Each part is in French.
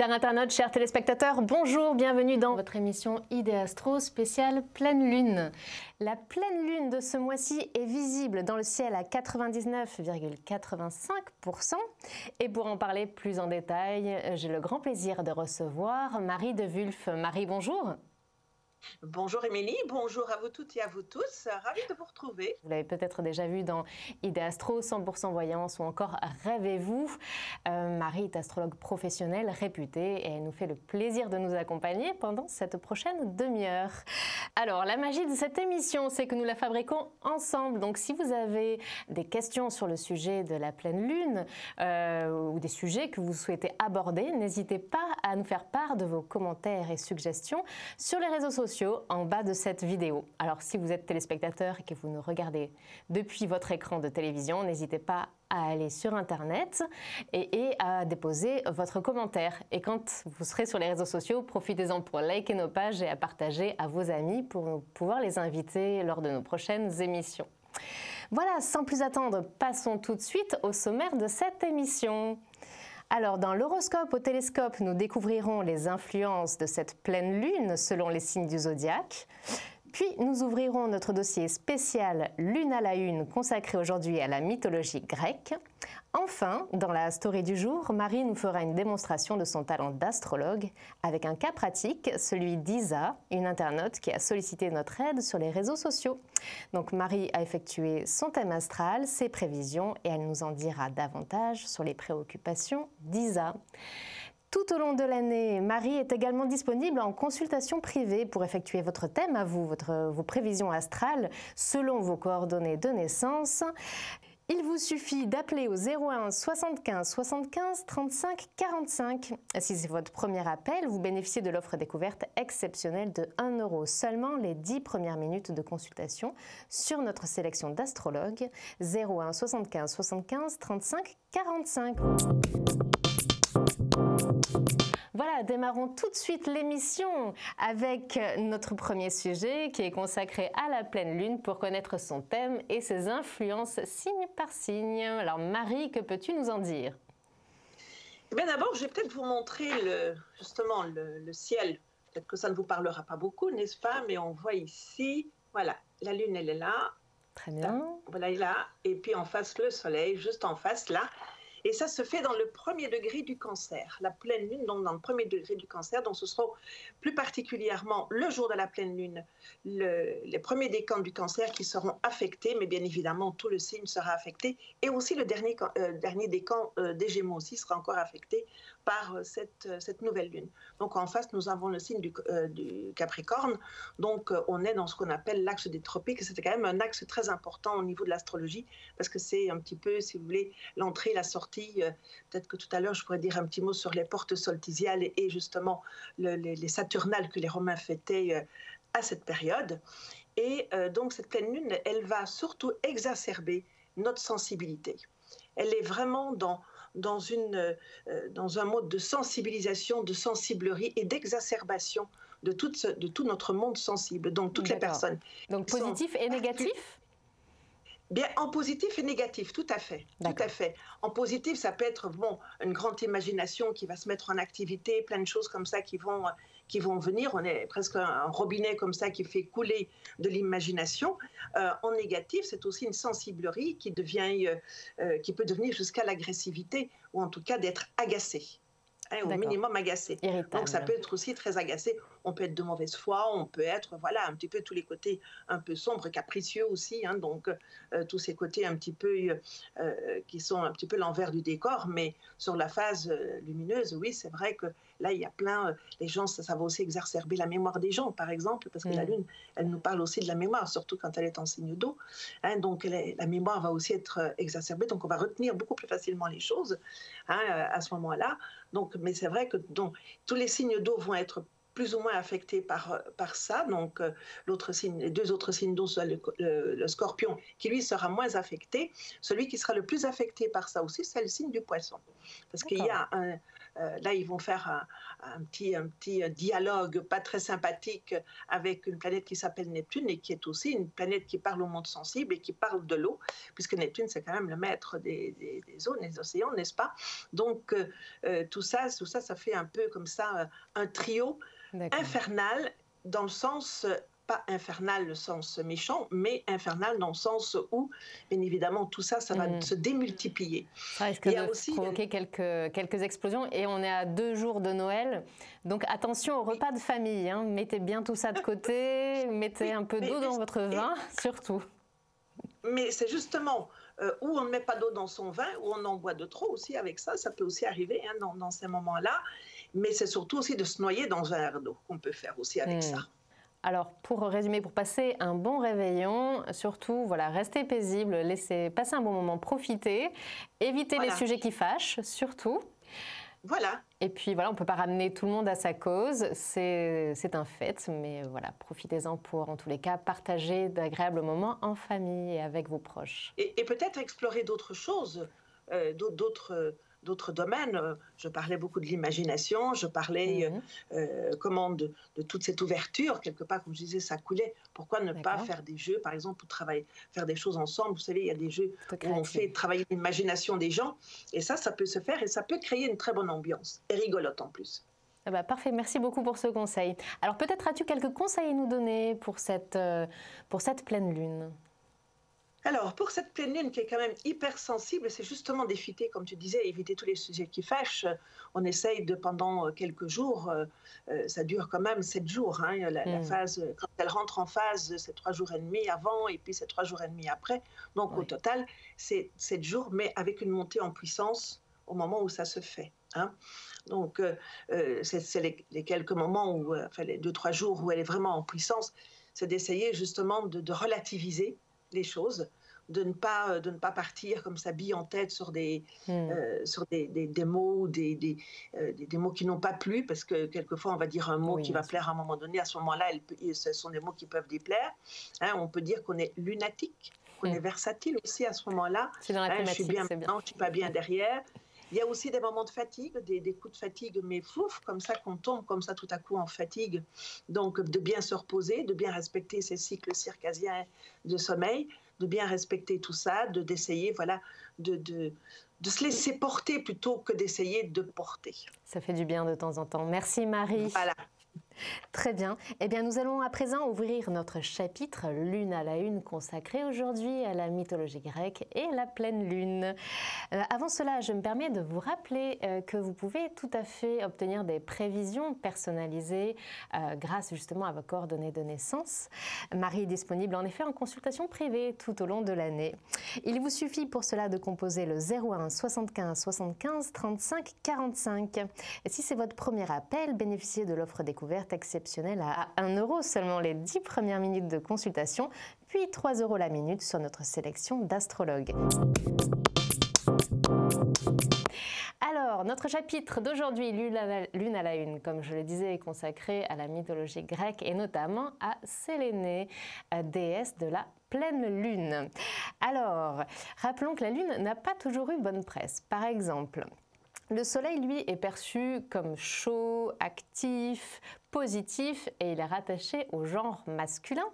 Chers internautes, chers téléspectateurs, bonjour, bienvenue dans votre émission Idée Astro spéciale Pleine Lune. La pleine lune de ce mois-ci est visible dans le ciel à 99,85%. Et pour en parler plus en détail, j'ai le grand plaisir de recevoir Marie de Wulf. Marie, bonjour. Bonjour Émilie, bonjour à vous toutes et à vous tous, ravie de vous retrouver. Vous l'avez peut-être déjà vu dans Idée Astro, 100% voyance ou encore Rêvez-vous. Marie est astrologue professionnelle réputée et elle nous fait le plaisir de nous accompagner pendant cette prochaine demi-heure. Alors, la magie de cette émission, c'est que nous la fabriquons ensemble. Donc, si vous avez des questions sur le sujet de la pleine lune ou des sujets que vous souhaitez aborder, n'hésitez pas à nous faire part de vos commentaires et suggestions sur les réseaux sociaux en bas de cette vidéo. Alors si vous êtes téléspectateur et que vous nous regardez depuis votre écran de télévision, n'hésitez pas à aller sur internet et à déposer votre commentaire. Et quand vous serez sur les réseaux sociaux, profitez-en pour liker nos pages et à partager à vos amis pour pouvoir les inviter lors de nos prochaines émissions. Voilà, sans plus attendre, passons tout de suite au sommaire de cette émission. Alors, dans l'horoscope au télescope, nous découvrirons les influences de cette pleine lune selon les signes du zodiaque. Puis, nous ouvrirons notre dossier spécial Lune à la Une, consacré aujourd'hui à la mythologie grecque. Enfin, dans la story du jour, Marie nous fera une démonstration de son talent d'astrologue avec un cas pratique, celui d'Isa, une internaute qui a sollicité notre aide sur les réseaux sociaux. Donc Marie a effectué son thème astral, ses prévisions et elle nous en dira davantage sur les préoccupations d'Isa. Tout au long de l'année, Marie est également disponible en consultation privée pour effectuer votre thème à vous, vos prévisions astrales selon vos coordonnées de naissance. Il vous suffit d'appeler au 01 75 75 35 45. Si c'est votre premier appel, vous bénéficiez de l'offre découverte exceptionnelle de 1 € seulement les 10 premières minutes de consultation sur notre sélection d'astrologues. 01 75 75 35 45. Voilà, démarrons tout de suite l'émission avec notre premier sujet qui est consacré à la pleine lune pour connaître son thème et ses influences signe par signe. Alors Marie, que peux-tu nous en dire? Eh bien d'abord, je vais peut-être vous montrer justement le ciel. Peut-être que ça ne vous parlera pas beaucoup, n'est-ce pas? Mais on voit ici, voilà, la lune elle est là. Très bien. Là, voilà, elle est là. Et puis en face le soleil, juste en face là. Et ça se fait dans le premier degré du cancer, la pleine lune, donc dans le premier degré du cancer. Donc ce sera plus particulièrement le jour de la pleine lune, les premiers décans du cancer qui seront affectés, mais bien évidemment tout le signe sera affecté. Et aussi le dernier décan des Gémeaux aussi sera encore affecté par cette nouvelle lune. Donc en face, nous avons le signe du Capricorne. Donc on est dans ce qu'on appelle l'axe des tropiques. C'était quand même un axe très important au niveau de l'astrologie, parce que c'est un petit peu, si vous voulez, l'entrée, la sortie. Peut-être que tout à l'heure, je pourrais dire un petit mot sur les portes solsticiales et justement les Saturnales que les Romains fêtaient à cette période. Et donc cette pleine lune, elle va surtout exacerber notre sensibilité. Elle est vraiment dans un mode de sensibilisation, de sensiblerie et d'exacerbation de tout notre monde sensible, donc toutes les personnes. Donc positif et négatif? Bien, en positif et négatif, tout à fait. Tout à fait. En positif, ça peut être une grande imagination qui va se mettre en activité, plein de choses comme ça qui vont venir. On est presque un robinet comme ça qui fait couler de l'imagination. En négatif, c'est aussi une sensiblerie qui peut devenir jusqu'à l'agressivité, ou en tout cas d'être agacé. Au minimum agacé. Irritable. Donc ça peut être aussi très agacé. On peut être de mauvaise foi, on peut être, voilà, un petit peu tous les côtés un peu sombres, capricieux aussi, donc tous ces côtés un petit peu qui sont un petit peu l'envers du décor, mais sur la phase lumineuse, oui, c'est vrai que là, il y a plein, les gens, ça va aussi exacerber la mémoire des gens, par exemple, parce que la lune, elle nous parle aussi de la mémoire, surtout quand elle est en signe d'eau, donc la mémoire va aussi être exacerbée, donc on va retenir beaucoup plus facilement les choses à ce moment-là. Donc, mais c'est vrai que tous les signes d'eau vont être plus ou moins affecté par ça. Donc, les deux autres signes d'eau, le scorpion, qui lui sera moins affecté. Celui qui sera le plus affecté par ça aussi, c'est le signe du poisson. Parce qu'il y a là, ils vont faire un petit dialogue pas très sympathique avec une planète qui s'appelle Neptune et qui est aussi une planète qui parle au monde sensible et qui parle de l'eau, puisque Neptune, c'est quand même le maître des eaux, des océans, n'est-ce pas? Donc, tout ça, ça fait un peu comme ça un trio infernal dans le sens, pas infernal le sens méchant, mais infernal dans le sens où, bien évidemment, tout ça, ça va se démultiplier. Ça risque de provoquer quelques explosions et on est à 2 jours de Noël. Donc attention au repas de famille, hein. Mettez bien tout ça de côté, mettez un peu d'eau dans votre vin, surtout. Mais c'est justement où on ne met pas d'eau dans son vin, où on en boit de trop aussi avec ça, ça peut aussi arriver hein, dans ces moments-là. Mais c'est surtout aussi de se noyer dans un verre d'eau qu'on peut faire aussi avec ça. Alors, pour résumer, pour passer un bon réveillon, surtout, voilà, restez paisible, laissez passer un bon moment, profitez, évitez les sujets qui fâchent, surtout. Voilà. Et puis voilà, on ne peut pas ramener tout le monde à sa cause, c'est un fait, mais voilà, profitez-en pour, en tous les cas, partager d'agréables moments en famille et avec vos proches. Et peut-être explorer d'autres choses, d'autres domaines. Je parlais beaucoup de l'imagination, je parlais de toute cette ouverture, quelque part, comme je disais, ça coulait. Pourquoi ne pas faire des jeux, par exemple, pour faire des choses ensemble? Vous savez, il y a des jeux où on fait travailler l'imagination des gens, et ça peut se faire, et ça peut créer une très bonne ambiance, et rigolote en plus. Ah bah parfait, merci beaucoup pour ce conseil. Alors peut-être as-tu quelques conseils à nous donner pour cette pleine lune? Alors, pour cette pleine lune qui est quand même hyper sensible, c'est justement d'éviter, comme tu disais, éviter tous les sujets qui fâchent. On essaye pendant quelques jours, ça dure quand même 7 jours, hein, la phase, quand elle rentre en phase, c'est 3 jours et demi avant, et puis c'est 3 jours et demi après. Donc au total, c'est 7 jours, mais avec une montée en puissance au moment où ça se fait. Hein. Donc, c'est les quelques moments, enfin les 2-3 jours où elle est vraiment en puissance, c'est d'essayer justement de relativiser les choses, de ne pas partir comme ça, bille en tête sur des mots, des mots qui n'ont pas plu, parce que quelquefois on va dire un mot qui va plaire à un moment donné, à ce moment-là, ce sont des mots qui peuvent déplaire. Hein, on peut dire qu'on est lunatique, qu'on est versatile aussi à ce moment-là. C'est dans la thématique, je suis bien maintenant, je ne suis pas bien derrière. Il y a aussi des moments de fatigue, des coups de fatigue, mais fouf, comme ça, qu'on tombe comme ça tout à coup en fatigue. Donc, de bien se reposer, de bien respecter ces cycles circadiens de sommeil, de bien respecter tout ça, d'essayer, voilà, de se laisser porter plutôt que d'essayer de porter. Ça fait du bien de temps en temps. Merci Marie. Voilà. Très bien. Eh bien, nous allons à présent ouvrir notre chapitre Lune à la Une consacré aujourd'hui à la mythologie grecque et la pleine lune. Avant cela, je me permets de vous rappeler que vous pouvez tout à fait obtenir des prévisions personnalisées grâce justement à vos coordonnées de naissance. Marie est disponible en effet en consultation privée tout au long de l'année. Il vous suffit pour cela de composer le 01 75 75 35 45. Et si c'est votre premier appel, bénéficiez de l'offre découverte exceptionnelle à 1 € seulement les 10 premières minutes de consultation, puis 3 € la minute sur notre sélection d'astrologues. Alors, notre chapitre d'aujourd'hui, Lune à la Une, comme je le disais, est consacré à la mythologie grecque et notamment à Sélénée, déesse de la pleine lune. Alors, rappelons que la lune n'a pas toujours eu bonne presse. Par exemple, le soleil, lui, est perçu comme chaud, actif, positif et il est rattaché au genre masculin.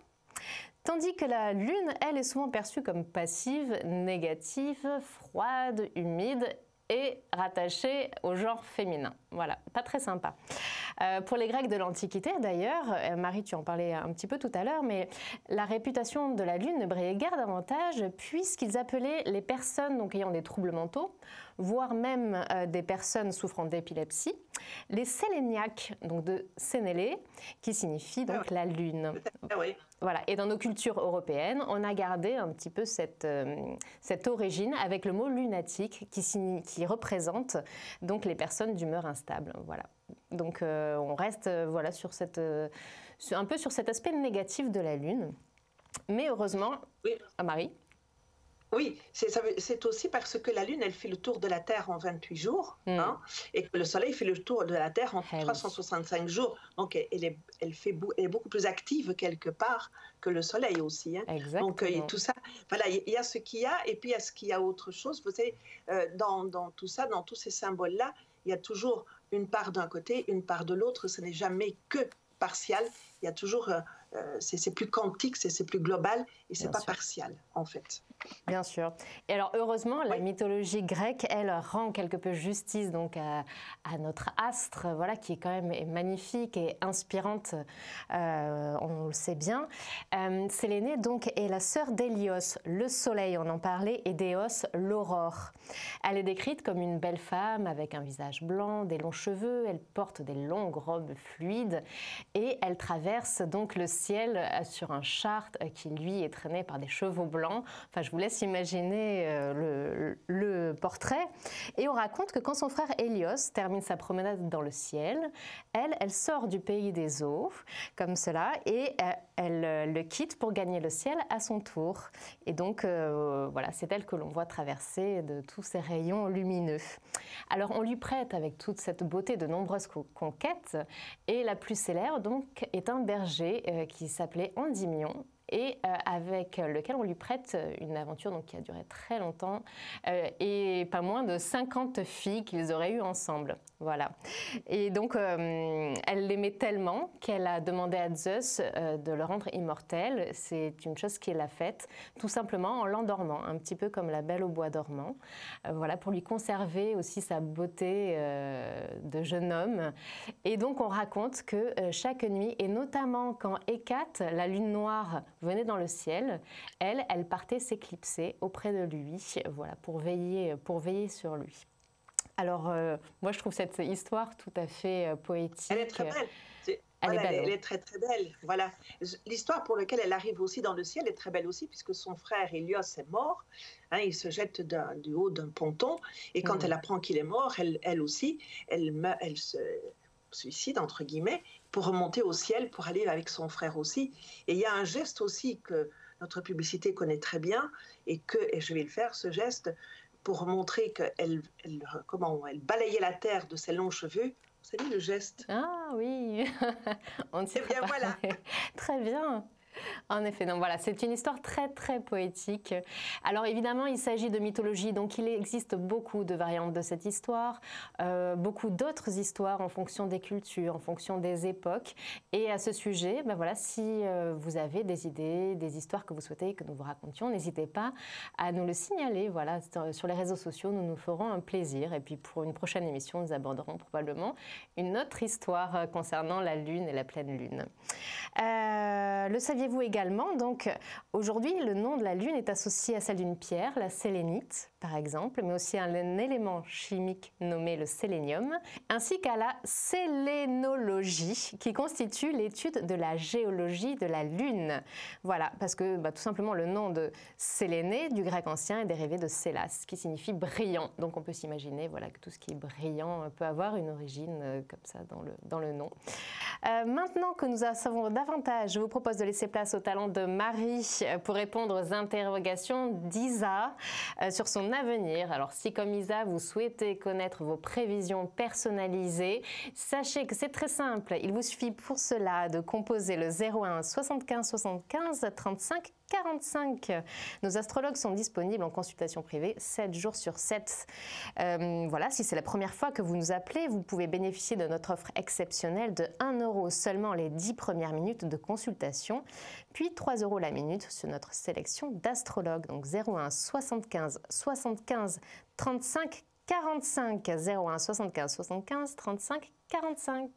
Tandis que la lune, elle, est souvent perçue comme passive, négative, froide, humide et rattachée au genre féminin. Voilà, pas très sympa. Pour les Grecs de l'Antiquité, d'ailleurs, Marie, tu en parlais un petit peu tout à l'heure, mais la réputation de la lune ne brillait guère davantage puisqu'ils appelaient les personnes donc, ayant des troubles mentaux, voire même des personnes souffrant d'épilepsie, les séléniaques, donc de Sénélé, qui signifie donc la lune. Oui. Voilà. Et dans nos cultures européennes, on a gardé un petit peu cette origine avec le mot lunatique qui représente donc les personnes d'humeur instable. Voilà. Donc on reste voilà, sur un peu sur cet aspect négatif de la lune. Mais heureusement, oui. Marie. Oui, c'est aussi parce que la Lune, elle fait le tour de la Terre en 28 jours, Hmm. hein, et que le Soleil fait le tour de la Terre en Eh oui, 365 jours. Donc, elle est beaucoup plus active quelque part que le Soleil aussi, hein. Donc, exactement. tout ça, voilà, il y a ce qu'il y a, et puis il y a ce qu'il y a autre chose. Vous savez, dans tout ça, dans tous ces symboles-là, il y a toujours une part d'un côté, une part de l'autre. Ce n'est jamais que partial. Il y a toujours, c'est plus quantique, c'est plus global, et c'est Bien pas sûr. partial, en fait. Bien sûr. Et alors heureusement, la Oui. mythologie grecque, elle, rend quelque peu justice donc à notre astre, voilà, qui est quand même magnifique et inspirante, on le sait bien. Sélénée donc est la sœur d'Hélios, le soleil, on en parlait, et d'Éos, l'aurore. Elle est décrite comme une belle femme avec un visage blanc, des longs cheveux, elle porte des longues robes fluides et elle traverse donc le ciel sur un char qui lui est traîné par des chevaux blancs. Enfin, je vous laisse imaginer le portrait. Et on raconte que quand son frère Hélios termine sa promenade dans le ciel, elle sort du pays des eaux, comme cela, et elle le quitte pour gagner le ciel à son tour. Et donc, voilà, c'est elle que l'on voit traverser de tous ces rayons lumineux. Alors, on lui prête avec toute cette beauté de nombreuses conquêtes, et la plus célèbre, donc, est un berger qui s'appelait Endymion, et avec lequel on lui prête une aventure donc, qui a duré très longtemps et pas moins de 50 filles qu'ils auraient eues ensemble. Voilà. Et donc, elle l'aimait tellement qu'elle a demandé à Zeus de le rendre immortel. C'est une chose qu'il a faite, tout simplement en l'endormant, un petit peu comme la Belle au bois dormant. Voilà, pour lui conserver aussi sa beauté de jeune homme. Et donc, on raconte que chaque nuit, et notamment quand Hécate, la lune noire, venait dans le ciel, elle partait s'éclipser auprès de lui, voilà, pour veiller sur lui. Alors, moi, je trouve cette histoire tout à fait poétique. Elle est très belle. Elle est Voilà, belle, elle hein. est très très belle. Voilà. L'histoire pour laquelle elle arrive aussi dans le ciel est très belle aussi, puisque son frère Hélios est mort. Hein, il se jette du haut d'un ponton, et quand elle apprend qu'il est mort, elle aussi, elle se suicide, entre guillemets, pour remonter au ciel, pour aller avec son frère aussi. Et il y a un geste aussi que notre publicité connaît très bien, et je vais le faire, ce geste, pour montrer qu'elle elle balayait la terre de ses longs cheveux. Vous savez le geste? Ah oui, on ne s'y Eh bien voilà. préparait. Très bien. En effet, donc voilà, c'est une histoire très très poétique. Alors évidemment, il s'agit de mythologie, donc il existe beaucoup de variantes de cette histoire, beaucoup d'autres histoires en fonction des cultures, en fonction des époques. Et à ce sujet, ben voilà, si vous avez des idées, des histoires que vous souhaitez que nous vous racontions, n'hésitez pas à nous le signaler. Voilà, sur les réseaux sociaux, nous nous ferons un plaisir. Et puis pour une prochaine émission, nous aborderons probablement une autre histoire concernant la Lune et la pleine Lune. Le saviez-vous également, donc aujourd'hui le nom de la Lune est associé à celle d'une pierre, la sélénite par exemple, mais aussi à un élément chimique nommé le sélénium, ainsi qu'à la sélénologie qui constitue l'étude de la géologie de la Lune. Voilà, parce que tout simplement le nom de Séléné du grec ancien est dérivé de Sélas, qui signifie brillant. Donc on peut s'imaginer voilà, que tout ce qui est brillant peut avoir une origine comme ça dans le nom. Maintenant que nous en savons davantage, je vous propose de laisser place au talent de Marie pour répondre aux interrogations d'Isa sur son avenir. Alors si comme Isa, vous souhaitez connaître vos prévisions personnalisées, sachez que c'est très simple. Il vous suffit pour cela de composer le 01 75 75 35 45. Nos astrologues sont disponibles en consultation privée 7 jours sur 7. Voilà, si c'est la première fois que vous nous appelez, vous pouvez bénéficier de notre offre exceptionnelle de 1 € seulement les 10 premières minutes de consultation, puis 3 € la minute sur notre sélection d'astrologues. Donc 01 75 75 35 45. 01 75 75 35 45.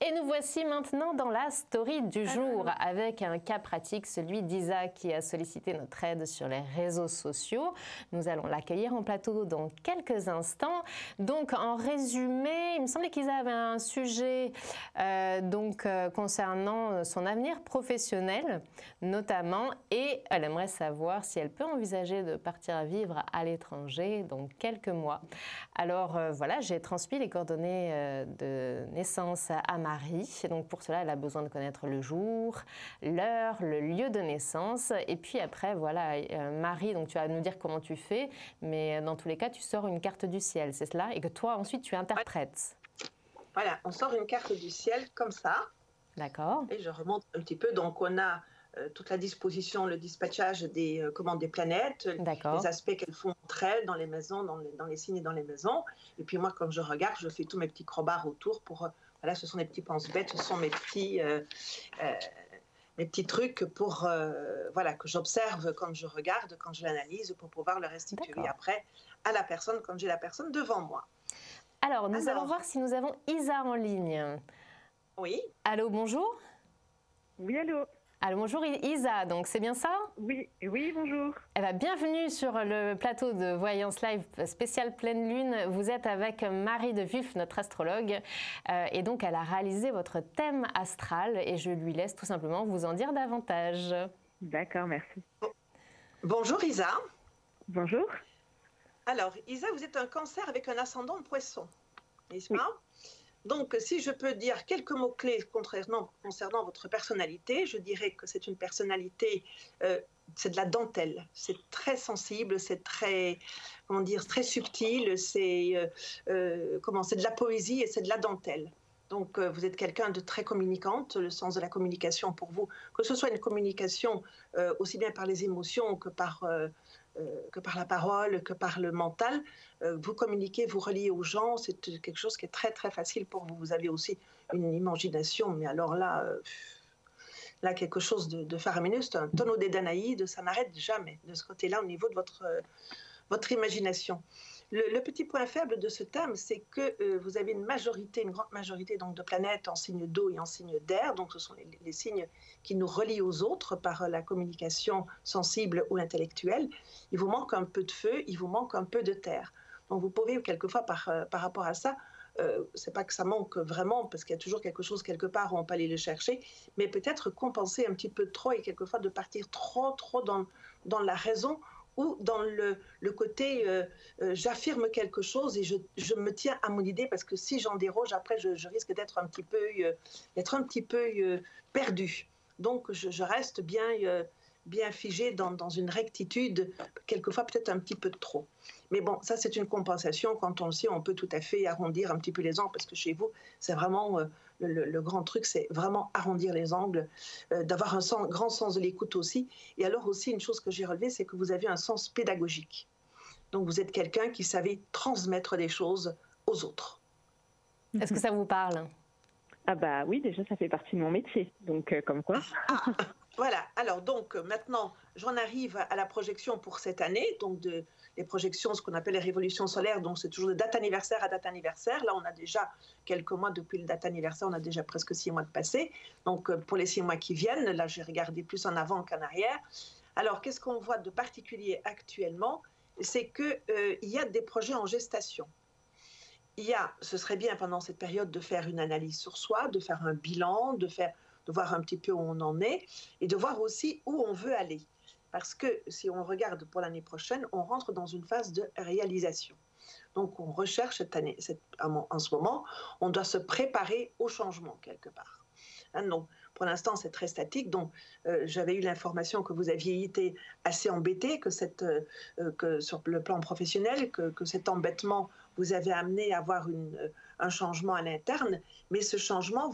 Et nous voici maintenant dans la story du jour avec un cas pratique, celui d'Isa qui a sollicité notre aide sur les réseaux sociaux. Nous allons l'accueillir en plateau dans quelques instants. Donc en résumé, il me semblait qu'Isa avait un sujet concernant son avenir professionnel notamment, et elle aimerait savoir si elle peut envisager de partir vivre à l'étranger dans quelques mois. Alors voilà, j'ai transmis les coordonnées de naissance à Marie Marie. Donc pour cela, elle a besoin de connaître le jour, l'heure, le lieu de naissance. Et puis après, voilà, Marie, donc tu vas nous dire comment tu fais, mais dans tous les cas, tu sors une carte du ciel, c'est cela? Et que toi, ensuite, tu interprètes. Voilà, on sort une carte du ciel comme ça. D'accord. Et je remonte un petit peu. Donc on a toute la disposition, le dispatchage des planètes, les aspects qu'elles font entre elles dans les maisons, dans les signes et dans les maisons. Et puis moi, quand je regarde, je fais tous mes petits crobards autour pour... voilà, ce sont des petits pense-bêtes, ce sont mes petits trucs pour, voilà, que j'observe quand je regarde, quand je l'analyse, pour pouvoir le restituer après à la personne quand j'ai la personne devant moi. Alors, nous allons voir si nous avons Isa en ligne. Oui. Allô, bonjour. Oui, allô. Allô, bonjour Isa, donc c'est bien ça? Oui, oui, bonjour. Eh bien, bienvenue sur le plateau de Voyance Live spécial pleine lune. Vous êtes avec Marie de Vuf, notre astrologue, et donc elle a réalisé votre thème astral et je lui laisse tout simplement vous en dire davantage. D'accord, merci. Bonjour Isa. Bonjour. Alors Isa, vous êtes un Cancer avec un ascendant Poisson, n'est-ce pas? Donc, si je peux dire quelques mots-clés concernant votre personnalité, je dirais que c'est une personnalité, c'est de la dentelle, c'est très sensible, c'est très, comment dire, très subtil, c'est de la poésie et c'est de la dentelle. Donc, vous êtes quelqu'un de très communicante, le sens de la communication pour vous, que ce soit une communication aussi bien par les émotions que par la parole, que par le mental. Vous communiquez, vous reliez aux gens, c'est quelque chose qui est très très facile pour vous. Vous avez aussi une imagination, mais alors là, quelque chose de faramineux, c'est un tonneau des Danaïdes, ça n'arrête jamais de ce côté-là au niveau de votre imagination. Le petit point faible de ce thème, c'est que vous avez une grande majorité donc, de planètes en signe d'eau et en signe d'air, donc ce sont les signes qui nous relient aux autres par la communication sensible ou intellectuelle. Il vous manque un peu de feu, il vous manque un peu de terre. Donc vous pouvez quelquefois par rapport à ça, c'est pas que ça manque vraiment, parce qu'il y a toujours quelque chose quelque part où on peut aller le chercher, mais peut-être compenser un petit peu trop et quelquefois de partir trop dans la raison, ou dans le côté j'affirme quelque chose et je me tiens à mon idée, parce que si j'en déroge, après je risque d'être un petit peu perdu. Donc je reste bien figée dans une rectitude, quelquefois peut-être un petit peu de trop. Mais bon, ça c'est une compensation. Quand on le sait, on peut tout à fait arrondir un petit peu les angles, parce que chez vous, c'est vraiment... le grand truc, c'est vraiment arrondir les angles, d'avoir un grand sens de l'écoute aussi. Et alors aussi, une chose que j'ai relevée, c'est que vous avez un sens pédagogique. Donc vous êtes quelqu'un qui savait transmettre des choses aux autres. Est-ce que ça vous parle? Ah bah oui, déjà ça fait partie de mon métier, donc comme quoi. Voilà, alors donc maintenant j'en arrive à la projection pour cette année, donc les projections, ce qu'on appelle les révolutions solaires, donc c'est toujours de date anniversaire à date anniversaire. Là on a déjà quelques mois depuis le date anniversaire, on a déjà presque 6 mois de passé. Donc pour les 6 mois qui viennent, là j'ai regardé plus en avant qu'en arrière. Alors qu'est-ce qu'on voit de particulier actuellement? C'est qu'il y a des projets en gestation. Ce serait bien pendant cette période de faire une analyse sur soi, de faire un bilan, de voir un petit peu où on en est et de voir aussi où on veut aller. Parce que si on regarde pour l'année prochaine, on rentre dans une phase de réalisation. Donc on recherche en ce moment, on doit se préparer au changement quelque part. Donc pour l'instant c'est très statique, donc j'avais eu l'information que vous aviez été assez embêté, que sur le plan professionnel, que cet embêtement vous avait amené à avoir un changement à l'interne, mais ce changement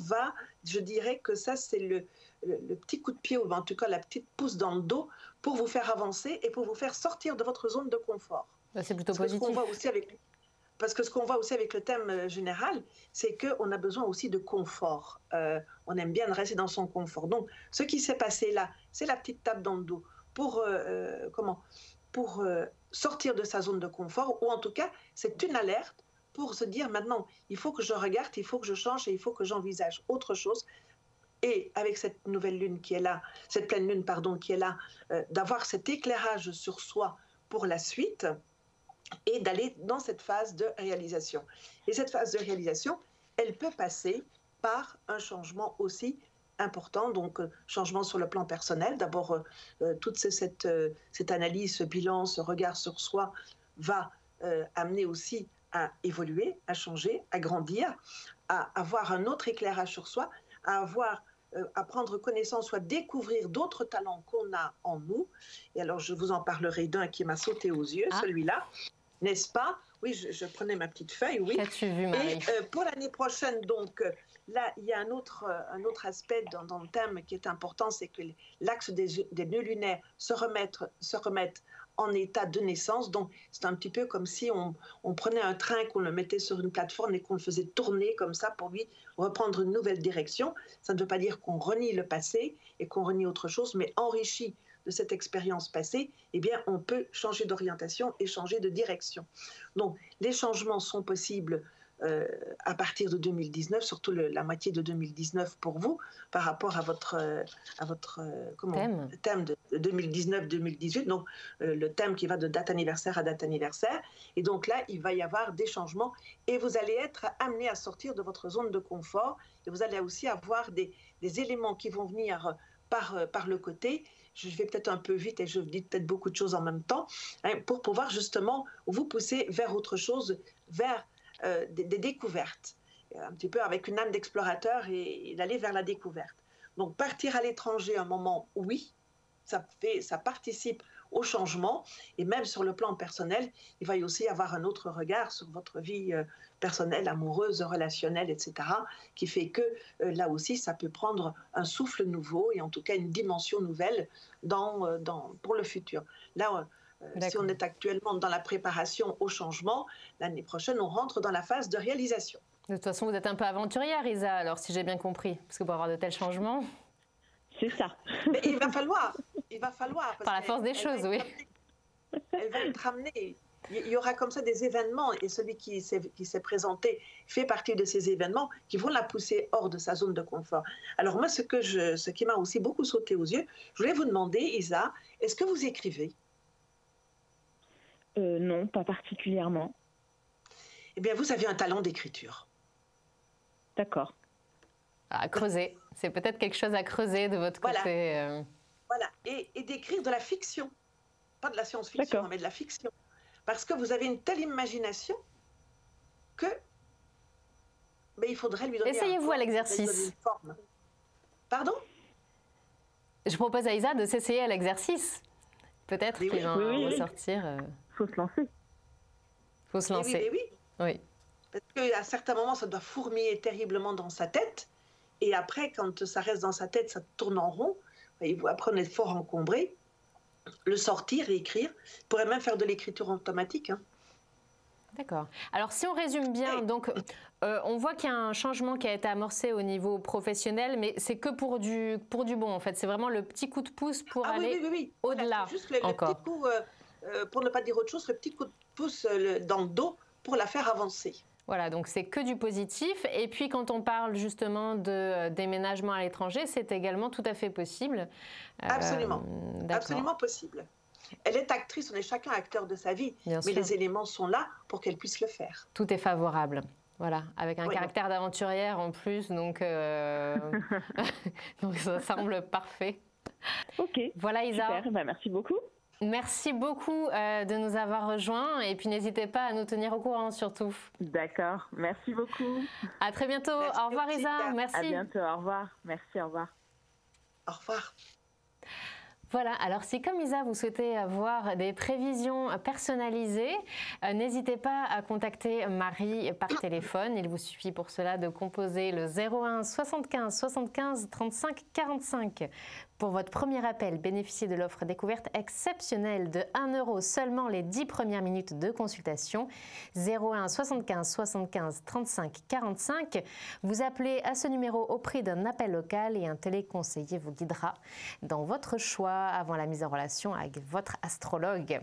je dirais que ça c'est le petit coup de pied, ou en tout cas la petite pousse dans le dos pour vous faire avancer et pour vous faire sortir de votre zone de confort. C'est plutôt positif. Parce que ce qu'on voit aussi avec le thème général, c'est qu'on a besoin aussi de confort. On aime bien rester dans son confort. Donc, ce qui s'est passé là, c'est la petite tape dans le dos pour sortir de sa zone de confort, ou en tout cas, c'est une alerte pour se dire maintenant, il faut que je regarde, il faut que je change et il faut que j'envisage autre chose. Et avec cette nouvelle lune qui est là, cette pleine lune, pardon, qui est là, d'avoir cet éclairage sur soi pour la suite, et d'aller dans cette phase de réalisation. Et cette phase de réalisation, elle peut passer par un changement aussi important, donc changement sur le plan personnel. D'abord, toute cette analyse, ce bilan, ce regard sur soi va amener aussi à évoluer, à changer, à grandir, à avoir un autre éclairage sur soi, à prendre connaissance ou à découvrir d'autres talents qu'on a en nous. Et alors, je vous en parlerai d'un qui m'a sauté aux yeux, celui-là, n'est-ce pas? Oui, je prenais ma petite feuille, oui. Qu'as-tu vu, Marie? Et pour l'année prochaine, donc, là, il y a un autre aspect dans le thème qui est important, c'est que l'axe des nœuds lunaires se remettent en état de naissance. Donc, c'est un petit peu comme si on prenait un train, qu'on le mettait sur une plateforme et qu'on le faisait tourner comme ça pour lui reprendre une nouvelle direction. Ça ne veut pas dire qu'on renie le passé et qu'on renie autre chose, mais enrichi de cette expérience passée, eh bien, on peut changer d'orientation et changer de direction. Donc, les changements sont possibles à partir de 2019, surtout la moitié de 2019 pour vous, par rapport à votre thème de 2019-2018, donc le thème qui va de date anniversaire à date anniversaire. Et donc là, il va y avoir des changements et vous allez être amené à sortir de votre zone de confort et vous allez aussi avoir des éléments qui vont venir par le côté. Je vais peut-être un peu vite et je dis peut-être beaucoup de choses en même temps, hein, pour pouvoir justement vous pousser vers autre chose, vers des découvertes, un petit peu avec une âme d'explorateur et d'aller vers la découverte. Donc partir à l'étranger un moment, oui, ça participe au changement et même sur le plan personnel, il va y aussi avoir un autre regard sur votre vie personnelle, amoureuse, relationnelle, etc., qui fait que là aussi, ça peut prendre un souffle nouveau et en tout cas une dimension nouvelle pour le futur. Là, si on est actuellement dans la préparation au changement, l'année prochaine, on rentre dans la phase de réalisation. De toute façon, vous êtes un peu aventurière, Isa, alors si j'ai bien compris, parce que pour avoir de tels changements... C'est ça. Mais il va falloir. Par la force des choses, oui. Elle va être amenée. Il y aura comme ça des événements, et celui qui s'est présenté fait partie de ces événements qui vont la pousser hors de sa zone de confort. Alors moi, ce qui m'a aussi beaucoup sauté aux yeux, je voulais vous demander, Isa, est-ce que vous écrivez? Non, pas particulièrement. Eh bien, vous avez un talent d'écriture. D'accord. À creuser. C'est peut-être quelque chose à creuser de votre côté. Voilà. Et d'écrire de la fiction. Pas de la science-fiction, mais de la fiction. Parce que vous avez une telle imagination que il faudrait lui donner Essayez-vous à l'exercice. Pardon? Je propose à Isa de s'essayer à l'exercice. Peut-être qu'il va ressortir. Il faut se lancer. Il faut se lancer. Oui. Parce qu'à certains moments, ça doit fourmiller terriblement dans sa tête. Et après, quand ça reste dans sa tête, ça tourne en rond. Après, on est fort encombré. Le sortir et écrire. Il pourrait même faire de l'écriture automatique. Hein. D'accord. Alors, si on résume bien, donc, on voit qu'il y a un changement qui a été amorcé au niveau professionnel, mais c'est que pour du bon, en fait. C'est vraiment le petit coup de pouce pour aller au-delà. Voilà, juste le petit coup, pour ne pas dire autre chose, le petit coup de pouce dans le dos pour la faire avancer. Voilà, donc c'est que du positif. Et puis quand on parle justement de déménagement à l'étranger, c'est également tout à fait possible. Absolument, absolument possible. Elle est actrice, on est chacun acteur de sa vie, mais les éléments sont là pour qu'elle puisse le faire. Tout est favorable. Voilà, avec un caractère d'aventurière en plus, donc, donc ça semble parfait. Ok, voilà Isa. Super, merci beaucoup. Merci beaucoup de nous avoir rejoints et puis n'hésitez pas à nous tenir au courant surtout. D'accord, merci beaucoup. À très bientôt. Merci au revoir Isa, merci. À bientôt, au revoir. Merci, au revoir. Au revoir. Voilà, alors si comme Isa, vous souhaitez avoir des prévisions personnalisées, n'hésitez pas à contacter Marie par téléphone. Il vous suffit pour cela de composer le 01 75 75 35 45. Pour votre premier appel, bénéficiez de l'offre découverte exceptionnelle de 1 € seulement les 10 premières minutes de consultation. 01 75 75 35 45. Vous appelez à ce numéro au prix d'un appel local et un téléconseiller vous guidera dans votre choix avant la mise en relation avec votre astrologue.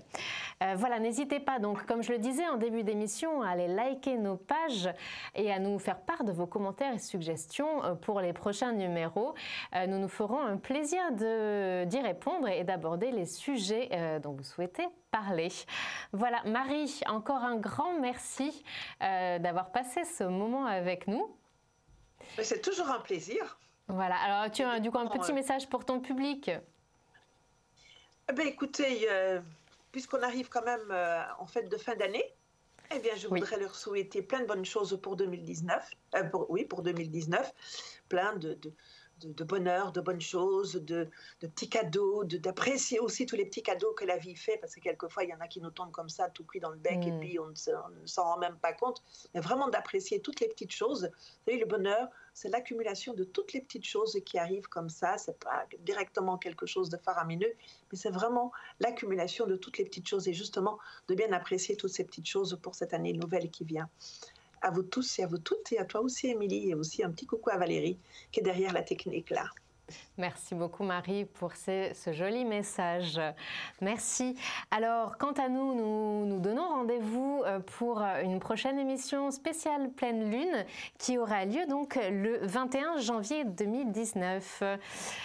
Voilà, n'hésitez pas donc, comme je le disais en début d'émission, à aller liker nos pages et à nous faire part de vos commentaires et suggestions pour les prochains numéros. Nous nous ferons un plaisir d'y répondre et d'aborder les sujets dont vous souhaitez parler. Voilà, Marie, encore un grand merci d'avoir passé ce moment avec nous. C'est toujours un plaisir. Voilà, alors tu as du coup un petit message pour ton public. Écoutez, puisqu'on arrive quand même en fête de fin d'année, Eh bien, je voudrais leur souhaiter plein de bonnes choses pour 2019. Pour 2019. Plein de bonheur, de bonnes choses, de petits cadeaux, d'apprécier aussi tous les petits cadeaux que la vie fait, parce que quelquefois, il y en a qui nous tombent comme ça, tout cuit dans le bec, et puis on ne s'en rend même pas compte. Mais vraiment d'apprécier toutes les petites choses. Vous savez, le bonheur, c'est l'accumulation de toutes les petites choses qui arrivent comme ça. C'est pas directement quelque chose de faramineux, mais c'est vraiment l'accumulation de toutes les petites choses, et justement de bien apprécier toutes ces petites choses pour cette année nouvelle qui vient. À vous tous et à vous toutes, et à toi aussi, Émilie, et aussi un petit coucou à Valérie qui est derrière la technique là. Merci beaucoup Marie pour ce joli message. Merci. Alors, quant à nous, nous donnons rendez-vous pour une prochaine émission spéciale pleine lune qui aura lieu donc le 21 janvier 2019.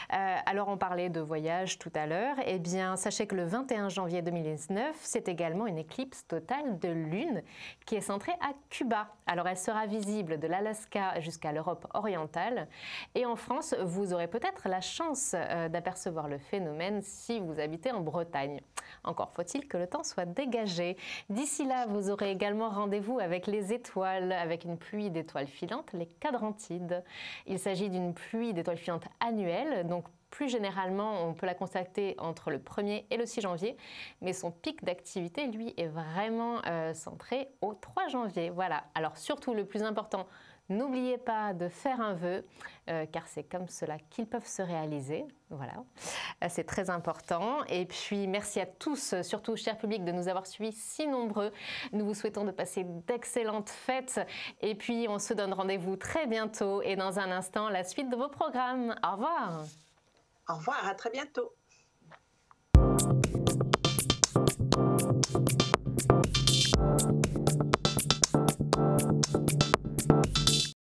Alors, on parlait de voyage tout à l'heure. Eh bien, sachez que le 21 janvier 2019, c'est également une éclipse totale de lune qui est centrée à Cuba. Alors, elle sera visible de l'Alaska jusqu'à l'Europe orientale. Et en France, vous aurez peut-être la chance d'apercevoir le phénomène si vous habitez en Bretagne. Encore faut-il que le temps soit dégagé. D'ici là, vous aurez également rendez-vous avec les étoiles, avec une pluie d'étoiles filantes, les quadrantides. Il s'agit d'une pluie d'étoiles filantes annuelle, donc plus généralement, on peut la constater entre le 1er et le 6 janvier, mais son pic d'activité, lui, est vraiment centré au 3 janvier. Voilà. Alors surtout, le plus important, n'oubliez pas de faire un vœu, car c'est comme cela qu'ils peuvent se réaliser. Voilà, c'est très important. Et puis, merci à tous, surtout cher public, de nous avoir suivis si nombreux. Nous vous souhaitons de passer d'excellentes fêtes. Et puis, on se donne rendez-vous très bientôt. Et dans un instant, la suite de vos programmes. Au revoir. Au revoir, à très bientôt.